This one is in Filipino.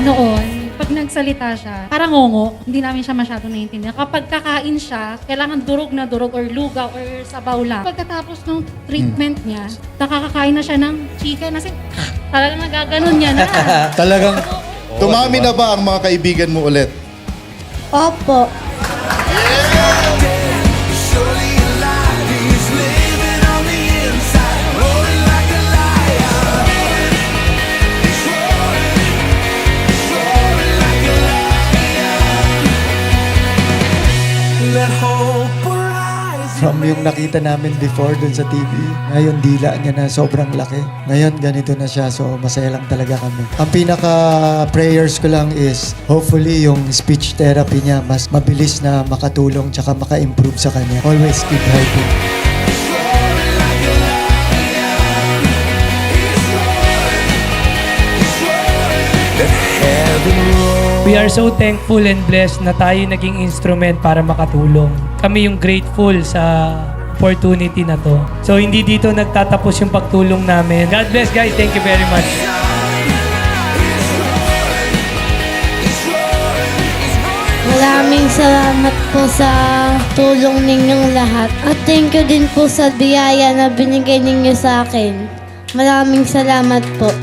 noon, pag nagsalita siya, parang ngongo, hindi namin siya masyado naiintindihan. Kapag kakain siya, kailangan durog na durog or lugaw or sabaw lang. Pagkatapos ng treatment niya, nakakakain na siya ng chicken. Kasi talagang nagaganon niya na. Talagang tumami na ba ang mga kaibigan mo ulit? Opo. From yung nakita namin before dun sa TV, ngayon dila niya na sobrang laki. Ngayon ganito na siya, so masaya lang talaga kami. Ang pinaka-prayers ko lang is hopefully yung speech therapy niya mas mabilis na makatulong tsaka maka-improve sa kanya. Always keep helping. We are so thankful and blessed na tayo naging instrument para makatulong. Kami yung grateful sa opportunity na to. So hindi dito nagtatapos yung pagtulong namin. God bless guys. Thank you very much. Maraming salamat po sa tulong ninyong lahat. At thank you din po sa biyaya na binigay ninyo sa akin. Maraming salamat po.